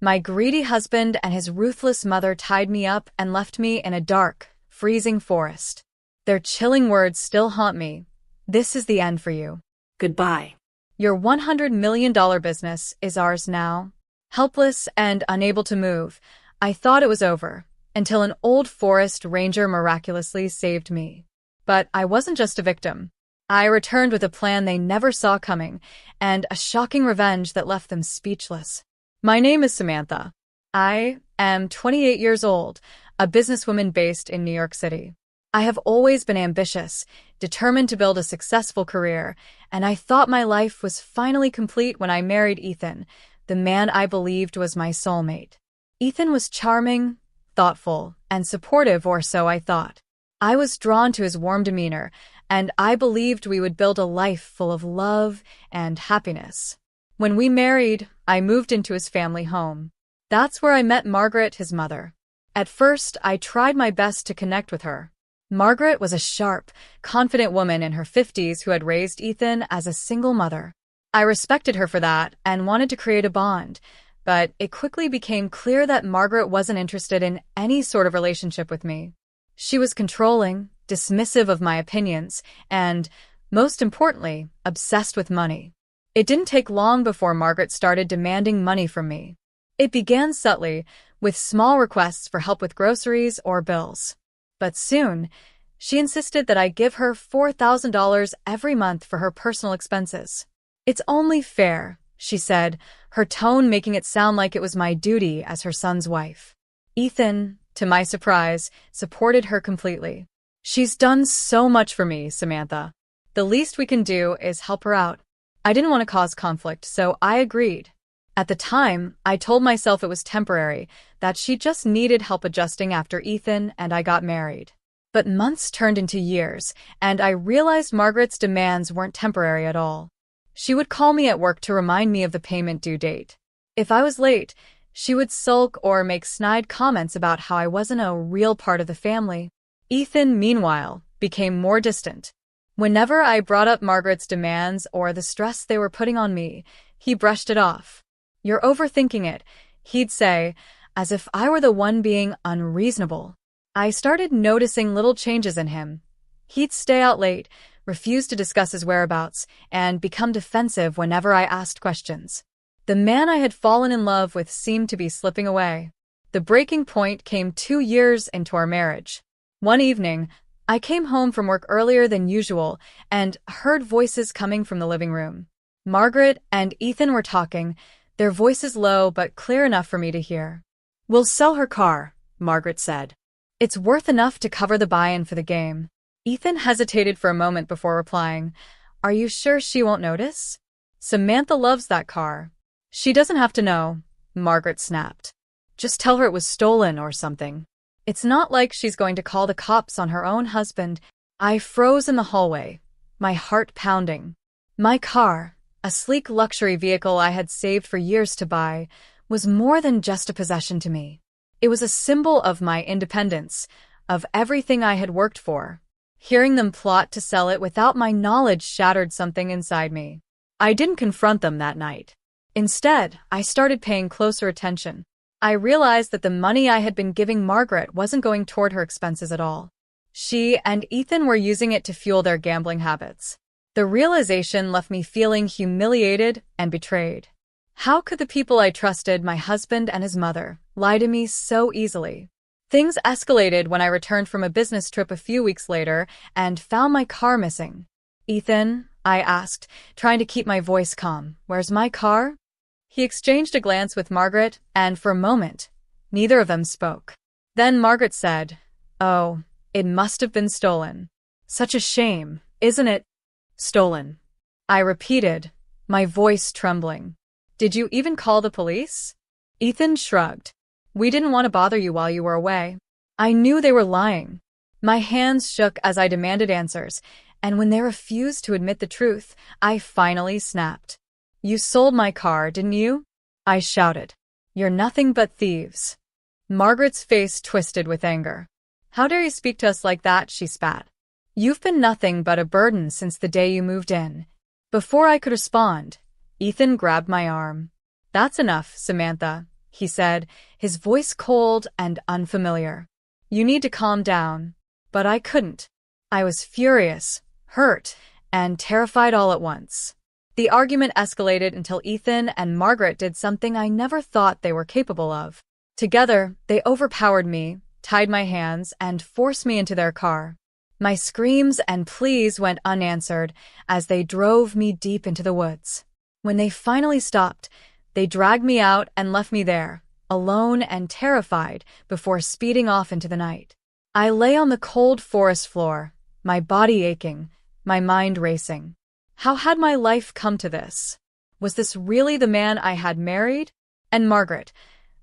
My greedy husband and his ruthless mother tied me up and left me in a dark, freezing forest. Their chilling words still haunt me. This is the end for you. Goodbye. Your $100 million business is ours now. Helpless and unable to move, I thought it was over, until an old forest ranger miraculously saved me. But I wasn't just a victim. I returned with a plan they never saw coming, and a shocking revenge that left them speechless. My name is Samantha. I am 28 years old, a businesswoman based in New York City. I have always been ambitious, determined to build a successful career, and I thought my life was finally complete when I married Ethan, the man I believed was my soulmate. Ethan was charming, thoughtful, and supportive, or so I thought. I was drawn to his warm demeanor, and I believed we would build a life full of love and happiness. When we married, I moved into his family home. That's where I met Margaret, his mother. At first, I tried my best to connect with her. Margaret was a sharp, confident woman in her 50s who had raised Ethan as a single mother. I respected her for that and wanted to create a bond, but it quickly became clear that Margaret wasn't interested in any sort of relationship with me. She was controlling, dismissive of my opinions, and, most importantly, obsessed with money. It didn't take long before Margaret started demanding money from me. It began subtly, with small requests for help with groceries or bills. But soon, she insisted that I give her $4,000 every month for her personal expenses. It's only fair, she said, her tone making it sound like it was my duty as her son's wife. Ethan, to my surprise, supported her completely. She's done so much for me, Samantha. The least we can do is help her out. I didn't want to cause conflict, so I agreed. At the time, I told myself it was temporary, that she just needed help adjusting after Ethan and I got married. But months turned into years, and I realized Margaret's demands weren't temporary at all. She would call me at work to remind me of the payment due date. If I was late, she would sulk or make snide comments about how I wasn't a real part of the family. Ethan, meanwhile, became more distant. Whenever I brought up Margaret's demands or the stress they were putting on me, he brushed it off. "You're overthinking it," he'd say, as if I were the one being unreasonable. I started noticing little changes in him. He'd stay out late, refuse to discuss his whereabouts, and become defensive whenever I asked questions. The man I had fallen in love with seemed to be slipping away. The breaking point came 2 years into our marriage. One evening, I came home from work earlier than usual and heard voices coming from the living room. Margaret and Ethan were talking, their voices low but clear enough for me to hear. "We'll sell her car," Margaret said. "It's worth enough to cover the buy-in for the game." Ethan hesitated for a moment before replying, "Are you sure she won't notice? Samantha loves that car." "She doesn't have to know," Margaret snapped. "Just tell her it was stolen or something. It's not like she's going to call the cops on her own husband." I froze in the hallway, my heart pounding. My car, a sleek luxury vehicle I had saved for years to buy, was more than just a possession to me. It was a symbol of my independence, of everything I had worked for. Hearing them plot to sell it without my knowledge shattered something inside me. I didn't confront them that night. Instead, I started paying closer attention. I realized that the money I had been giving Margaret wasn't going toward her expenses at all. She and Ethan were using it to fuel their gambling habits. The realization left me feeling humiliated and betrayed. How could the people I trusted, my husband and his mother, lie to me so easily? Things escalated when I returned from a business trip a few weeks later and found my car missing. "Ethan," I asked, trying to keep my voice calm, "where's my car?" He exchanged a glance with Margaret, and for a moment, neither of them spoke. Then Margaret said, "Oh, it must have been stolen. Such a shame, isn't it?" "Stolen," I repeated, my voice trembling. "Did you even call the police?" Ethan shrugged. "We didn't want to bother you while you were away." I knew they were lying. My hands shook as I demanded answers, and when they refused to admit the truth, I finally snapped. "You sold my car, didn't you?" I shouted. "You're nothing but thieves." Margaret's face twisted with anger. "How dare you speak to us like that?" she spat. "You've been nothing but a burden since the day you moved in." Before I could respond, Ethan grabbed my arm. "That's enough, Samantha. he said, his voice cold and unfamiliar. You need to calm down. But I couldn't. I was furious, hurt, and terrified all at once. The argument escalated until Ethan and Margaret did something I never thought they were capable of. Together, they overpowered me, tied my hands, and forced me into their car. My screams and pleas went unanswered as they drove me deep into the woods. When they finally stopped, they dragged me out and left me there, alone and terrified, before speeding off into the night. I lay on the cold forest floor, my body aching, my mind racing. How had my life come to this? Was this really the man I had married? And Margaret,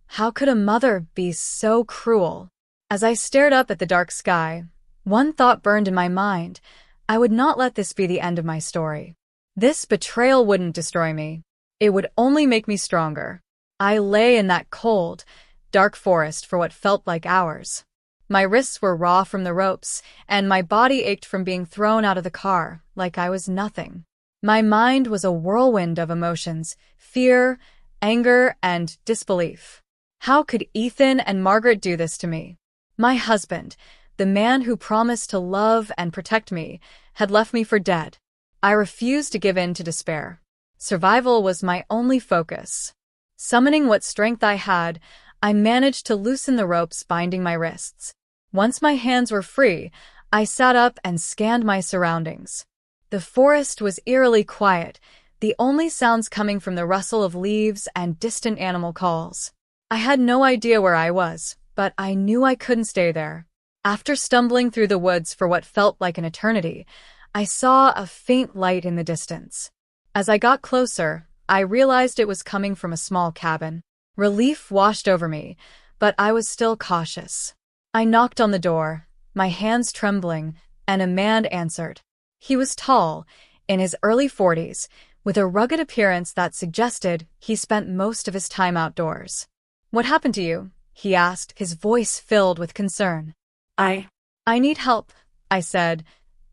how could a mother be so cruel? As I stared up at the dark sky, one thought burned in my mind. I would not let this be the end of my story. This betrayal wouldn't destroy me. It would only make me stronger. I lay in that cold, dark forest for what felt like hours. My wrists were raw from the ropes, and my body ached from being thrown out of the car, like I was nothing. My mind was a whirlwind of emotions, fear, anger, and disbelief. How could Ethan and Margaret do this to me? My husband, the man who promised to love and protect me, had left me for dead. I refused to give in to despair. Survival was my only focus. Summoning what strength I had, I managed to loosen the ropes binding my wrists. Once my hands were free, I sat up and scanned my surroundings. The forest was eerily quiet, the only sounds coming from the rustle of leaves and distant animal calls. I had no idea where I was, but I knew I couldn't stay there. After stumbling through the woods for what felt like an eternity, I saw a faint light in the distance. As I got closer, I realized it was coming from a small cabin. Relief washed over me, but I was still cautious. I knocked on the door, my hands trembling, and a man answered. He was tall, in his early 40s, with a rugged appearance that suggested he spent most of his time outdoors. "What happened to you?" he asked, his voice filled with concern. I need help," I said,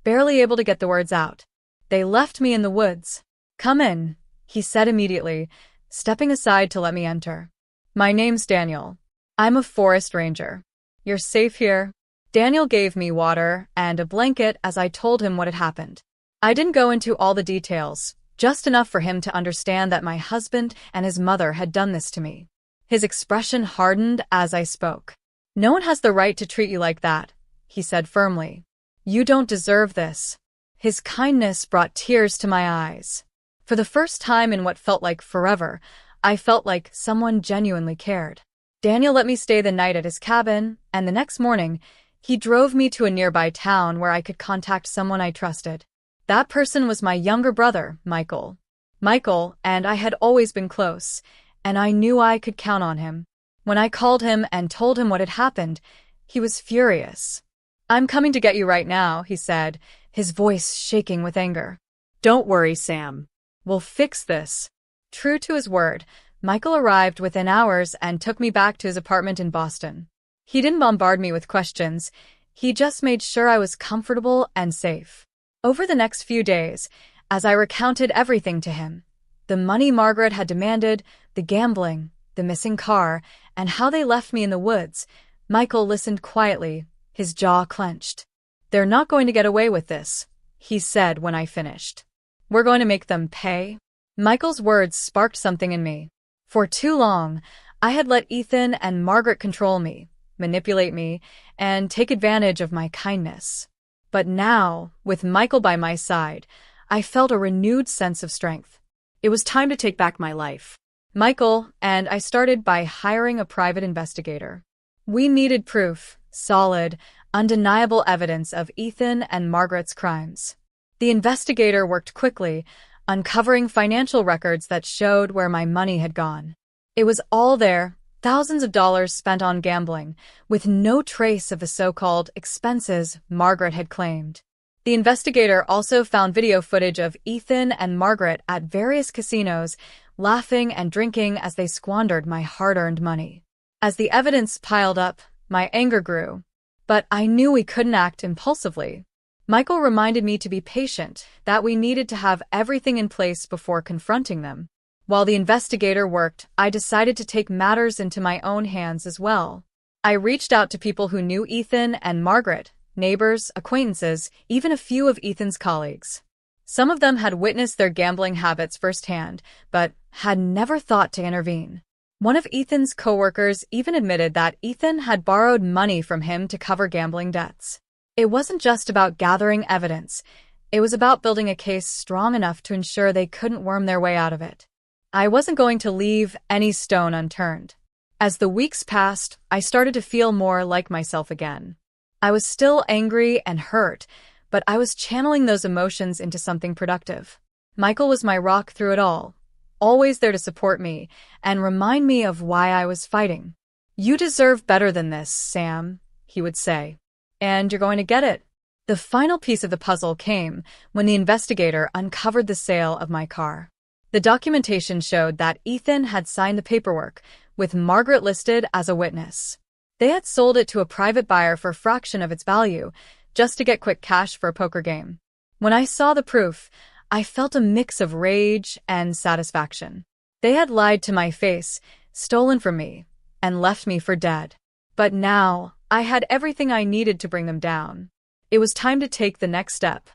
barely able to get the words out. "They left me in the woods." "Come in," he said immediately, stepping aside to let me enter. "My name's Daniel. I'm a forest ranger. You're safe here." Daniel gave me water and a blanket as I told him what had happened. I didn't go into all the details, just enough for him to understand that my husband and his mother had done this to me. His expression hardened as I spoke. "No one has the right to treat you like that," he said firmly. "You don't deserve this." His kindness brought tears to my eyes. For the first time in what felt like forever, I felt like someone genuinely cared. Daniel let me stay the night at his cabin, and the next morning, he drove me to a nearby town where I could contact someone I trusted. That person was my younger brother, Michael. Michael and I had always been close, and I knew I could count on him. When I called him and told him what had happened, he was furious. "I'm coming to get you right now," he said, his voice shaking with anger. "Don't worry, Sam. We'll fix this." True to his word, Michael arrived within hours and took me back to his apartment in Boston. He didn't bombard me with questions. He just made sure I was comfortable and safe. Over the next few days, as I recounted everything to him, the money Margaret had demanded, the gambling, the missing car, and how they left me in the woods, Michael listened quietly, his jaw clenched. "They're not going to get away with this," he said when I finished. "We're going to make them pay." Michael's words sparked something in me. For too long, I had let Ethan and Margaret control me, manipulate me, and take advantage of my kindness. But now, with Michael by my side, I felt a renewed sense of strength. It was time to take back my life. Michael and I started by hiring a private investigator. We needed proof, solid, undeniable evidence of Ethan and Margaret's crimes. The investigator worked quickly, uncovering financial records that showed where my money had gone. It was all there, thousands of dollars spent on gambling, with no trace of the so-called expenses Margaret had claimed. The investigator also found video footage of Ethan and Margaret at various casinos, laughing and drinking as they squandered my hard-earned money. As the evidence piled up, my anger grew. But I knew we couldn't act impulsively. Michael reminded me to be patient, that we needed to have everything in place before confronting them. While the investigator worked, I decided to take matters into my own hands as well. I reached out to people who knew Ethan and Margaret, neighbors, acquaintances, even a few of Ethan's colleagues. Some of them had witnessed their gambling habits firsthand, but had never thought to intervene. One of Ethan's coworkers even admitted that Ethan had borrowed money from him to cover gambling debts. It wasn't just about gathering evidence. It was about building a case strong enough to ensure they couldn't worm their way out of it. I wasn't going to leave any stone unturned. As the weeks passed, I started to feel more like myself again. I was still angry and hurt, but I was channeling those emotions into something productive. Michael was my rock through it all, always there to support me and remind me of why I was fighting. "You deserve better than this, Sam," he would say. "And you're going to get it." The final piece of the puzzle came when the investigator uncovered the sale of my car. The documentation showed that Ethan had signed the paperwork, with Margaret listed as a witness. They had sold it to a private buyer for a fraction of its value, just to get quick cash for a poker game. When I saw the proof, I felt a mix of rage and satisfaction. They had lied to my face, stolen from me, and left me for dead. But now, I had everything I needed to bring them down. It was time to take the next step.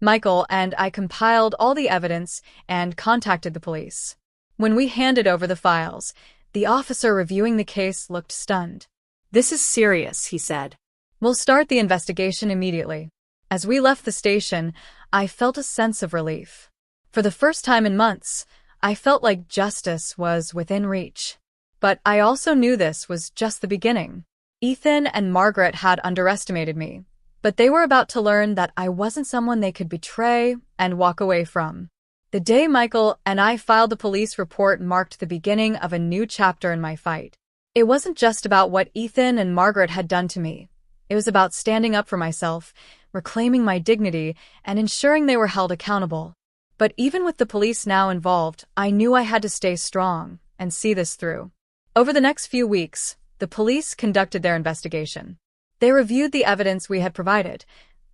Michael and I compiled all the evidence and contacted the police. When we handed over the files, the officer reviewing the case looked stunned. "This is serious," he said. "We'll start the investigation immediately." As we left the station, I felt a sense of relief. For the first time in months, I felt like justice was within reach. But I also knew this was just the beginning. Ethan and Margaret had underestimated me, but they were about to learn that I wasn't someone they could betray and walk away from. The day Michael and I filed the police report marked the beginning of a new chapter in my fight. It wasn't just about what Ethan and Margaret had done to me. It was about standing up for myself, reclaiming my dignity, and ensuring they were held accountable. But even with the police now involved, I knew I had to stay strong and see this through. Over the next few weeks, the police conducted their investigation. They reviewed the evidence we had provided,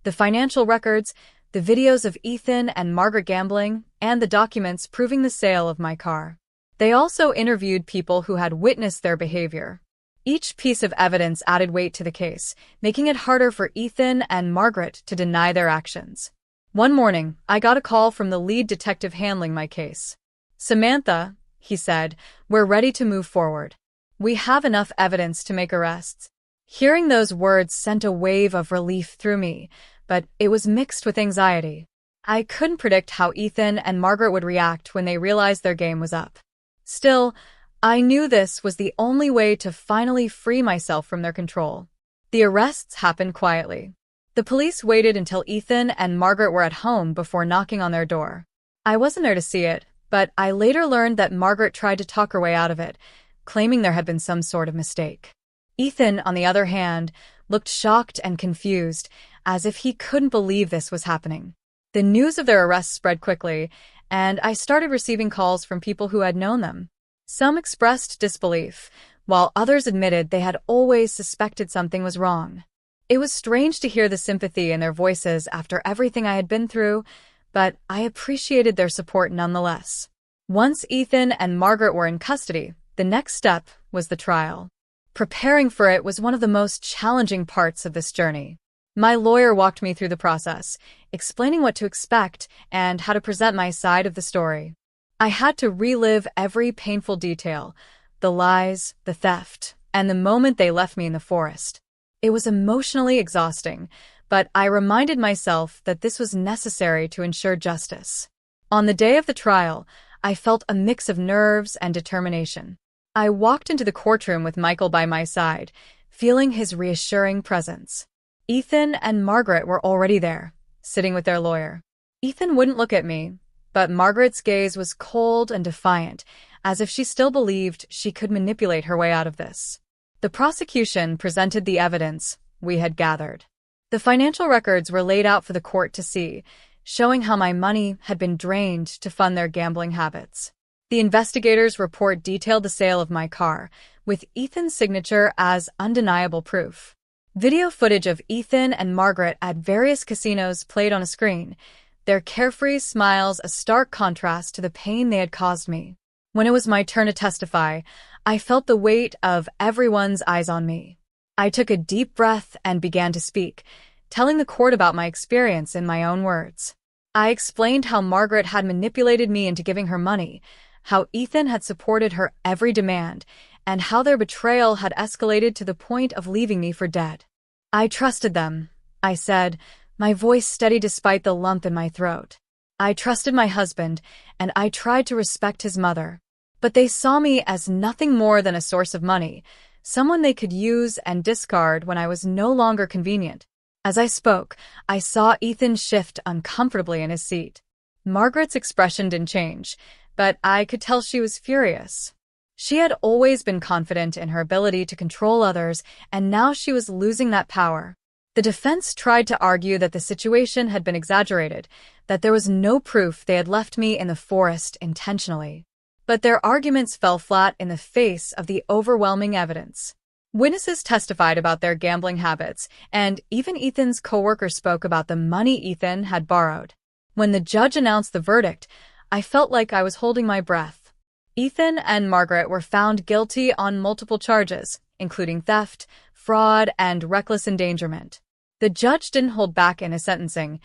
the financial records, the videos of Ethan and Margaret gambling, and the documents proving the sale of my car. They also interviewed people who had witnessed their behavior. Each piece of evidence added weight to the case, making it harder for Ethan and Margaret to deny their actions. One morning, I got a call from the lead detective handling my case. "Samantha," he said, "we're ready to move forward. We have enough evidence to make arrests." Hearing those words sent a wave of relief through me, but it was mixed with anxiety. I couldn't predict how Ethan and Margaret would react when they realized their game was up. Still, I knew this was the only way to finally free myself from their control. The arrests happened quietly. The police waited until Ethan and Margaret were at home before knocking on their door. I wasn't there to see it, but I later learned that Margaret tried to talk her way out of it, claiming there had been some sort of mistake. Ethan, on the other hand, looked shocked and confused, as if he couldn't believe this was happening. The news of their arrests spread quickly, and I started receiving calls from people who had known them. Some expressed disbelief, while others admitted they had always suspected something was wrong. It was strange to hear the sympathy in their voices after everything I had been through, but I appreciated their support nonetheless. Once Ethan and Margaret were in custody, the next step was the trial. Preparing for it was one of the most challenging parts of this journey. My lawyer walked me through the process, explaining what to expect and how to present my side of the story. I had to relive every painful detail, the lies, the theft, and the moment they left me in the forest. It was emotionally exhausting, but I reminded myself that this was necessary to ensure justice. On the day of the trial, I felt a mix of nerves and determination. I walked into the courtroom with Michael by my side, feeling his reassuring presence. Ethan and Margaret were already there, sitting with their lawyer. Ethan wouldn't look at me, but Margaret's gaze was cold and defiant, as if she still believed she could manipulate her way out of this. The prosecution presented the evidence we had gathered. The financial records were laid out for the court to see, showing how my money had been drained to fund their gambling habits. The investigators' report detailed the sale of my car, with Ethan's signature as undeniable proof. Video footage of Ethan and Margaret at various casinos played on a screen, their carefree smiles a stark contrast to the pain they had caused me. When it was my turn to testify, I felt the weight of everyone's eyes on me. I took a deep breath and began to speak, telling the court about my experience in my own words. I explained how Margaret had manipulated me into giving her money, how Ethan had supported her every demand, and how their betrayal had escalated to the point of leaving me for dead. I trusted them, I said, my voice steady despite the lump in my throat. I trusted my husband, and I tried to respect his mother. But they saw me as nothing more than a source of money, someone they could use and discard when I was no longer convenient. As I spoke, I saw Ethan shift uncomfortably in his seat. Margaret's expression didn't change, but I could tell she was furious. She had always been confident in her ability to control others, and now she was losing that power. The defense tried to argue that the situation had been exaggerated, that there was no proof they had left me in the forest intentionally. But their arguments fell flat in the face of the overwhelming evidence. Witnesses testified about their gambling habits, and even Ethan's coworker spoke about the money Ethan had borrowed. When the judge announced the verdict, I felt like I was holding my breath. Ethan and Margaret were found guilty on multiple charges, including theft, fraud, and reckless endangerment. The judge didn't hold back in his sentencing,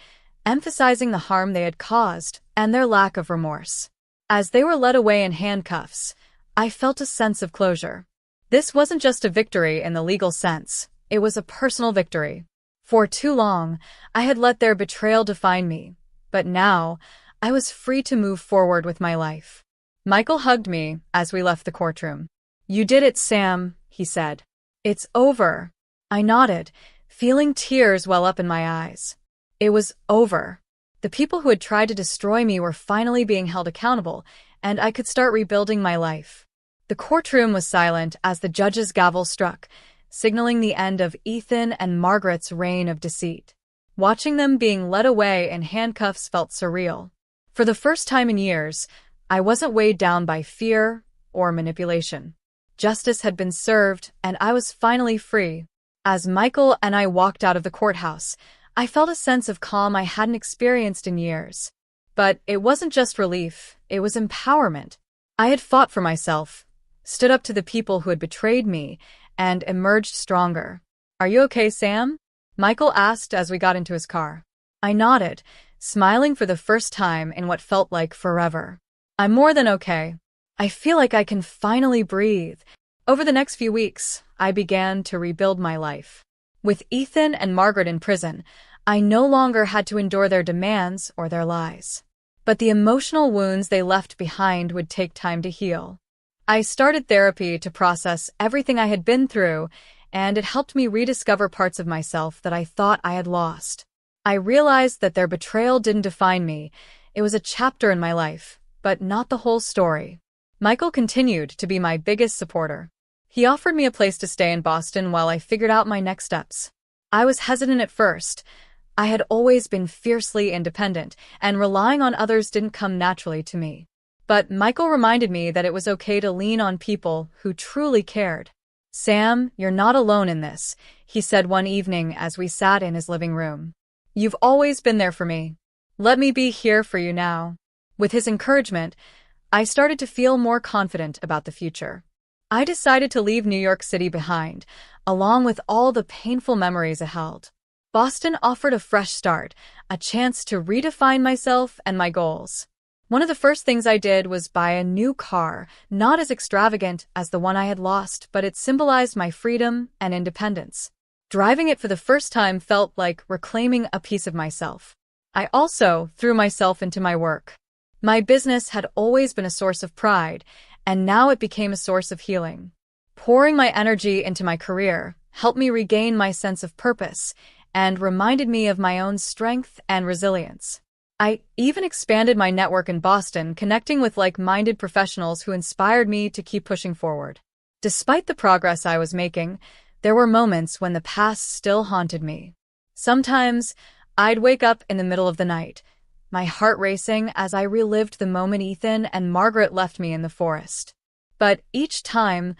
emphasizing the harm they had caused and their lack of remorse. As they were led away in handcuffs, I felt a sense of closure. This wasn't just a victory in the legal sense, it was a personal victory. For too long, I had let their betrayal define me, but now, I was free to move forward with my life. Michael hugged me as we left the courtroom. "You did it, Sam," he said. "It's over." I nodded, feeling tears well up in my eyes. It was over. The people who had tried to destroy me were finally being held accountable, and I could start rebuilding my life. The courtroom was silent as the judge's gavel struck, signaling the end of Ethan and Margaret's reign of deceit. Watching them being led away in handcuffs felt surreal. For the first time in years, I wasn't weighed down by fear or manipulation. Justice had been served, and I was finally free. As Michael and I walked out of the courthouse, I felt a sense of calm I hadn't experienced in years. But it wasn't just relief, it was empowerment. I had fought for myself, stood up to the people who had betrayed me, and emerged stronger. "Are you okay, Sam?" Michael asked as we got into his car. I nodded, smiling for the first time in what felt like forever. "I'm more than okay. I feel like I can finally breathe." Over the next few weeks, I began to rebuild my life. With Ethan and Margaret in prison, I no longer had to endure their demands or their lies. But the emotional wounds they left behind would take time to heal. I started therapy to process everything I had been through, and it helped me rediscover parts of myself that I thought I had lost. I realized that their betrayal didn't define me. It was a chapter in my life, but not the whole story. Michael continued to be my biggest supporter. He offered me a place to stay in Boston while I figured out my next steps. I was hesitant at first. I had always been fiercely independent, and relying on others didn't come naturally to me. But Michael reminded me that it was okay to lean on people who truly cared. "Sam, you're not alone in this," he said one evening as we sat in his living room. "You've always been there for me. Let me be here for you now." With his encouragement, I started to feel more confident about the future. I decided to leave New York City behind, along with all the painful memories it held. Boston offered a fresh start, a chance to redefine myself and my goals. One of the first things I did was buy a new car, not as extravagant as the one I had lost, but it symbolized my freedom and independence. Driving it for the first time felt like reclaiming a piece of myself. I also threw myself into my work. My business had always been a source of pride, and now it became a source of healing. Pouring my energy into my career helped me regain my sense of purpose and reminded me of my own strength and resilience. I even expanded my network in Boston, connecting with like-minded professionals who inspired me to keep pushing forward. Despite the progress I was making, there were moments when the past still haunted me. Sometimes, I'd wake up in the middle of the night, my heart racing as I relived the moment Ethan and Margaret left me in the forest. But each time,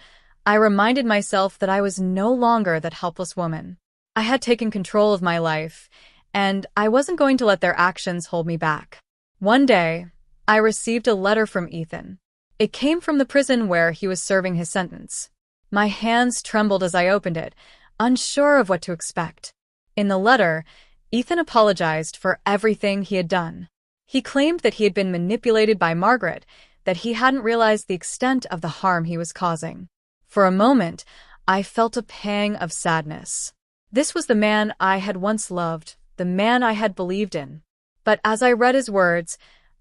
I reminded myself that I was no longer that helpless woman. I had taken control of my life, and I wasn't going to let their actions hold me back. One day, I received a letter from Ethan. It came from the prison where he was serving his sentence. My hands trembled as I opened it, unsure of what to expect. In the letter, Ethan apologized for everything he had done. He claimed that he had been manipulated by Margaret, that he hadn't realized the extent of the harm he was causing. For a moment, I felt a pang of sadness. This was the man I had once loved, the man I had believed in. But as I read his words,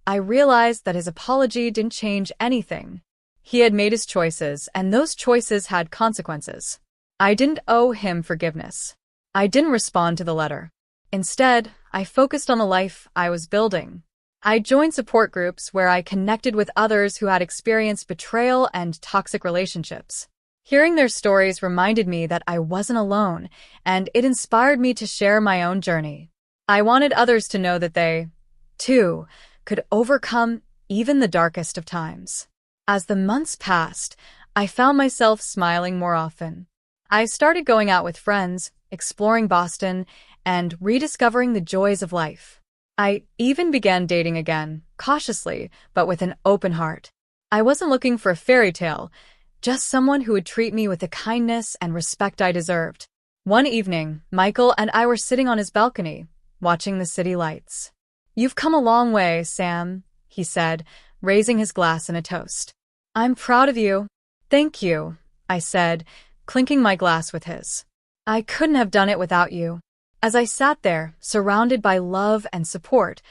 I realized that his apology didn't change anything. He had made his choices, and those choices had consequences. I didn't owe him forgiveness. I didn't respond to the letter. Instead, I focused on the life I was building. I joined support groups where I connected with others who had experienced betrayal and toxic relationships. Hearing their stories reminded me that I wasn't alone, and it inspired me to share my own journey. I wanted others to know that they, too, could overcome even the darkest of times. As the months passed, I found myself smiling more often. I started going out with friends, exploring Boston, and rediscovering the joys of life. I even began dating again, cautiously, but with an open heart. I wasn't looking for a fairy tale, just someone who would treat me with the kindness and respect I deserved. One evening, Michael and I were sitting on his balcony, watching the city lights. "You've come a long way, Sam," he said, raising his glass in a toast. "I'm proud of you." "Thank you," I said, clinking my glass with his. "I couldn't have done it without you." As I sat there, surrounded by love and support,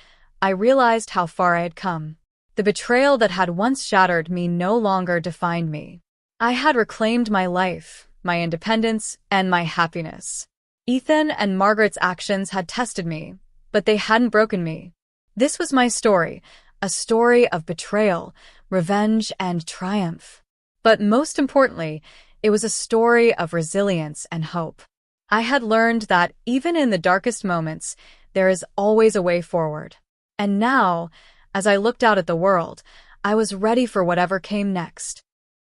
I realized how far I had come. The betrayal that had once shattered me no longer defined me. I had reclaimed my life, my independence, and my happiness. Ethan and Margaret's actions had tested me, but they hadn't broken me. This was my story, a story of betrayal, revenge, and triumph. But most importantly, it was a story of resilience and hope. I had learned that even in the darkest moments, there is always a way forward. And now, as I looked out at the world, I was ready for whatever came next.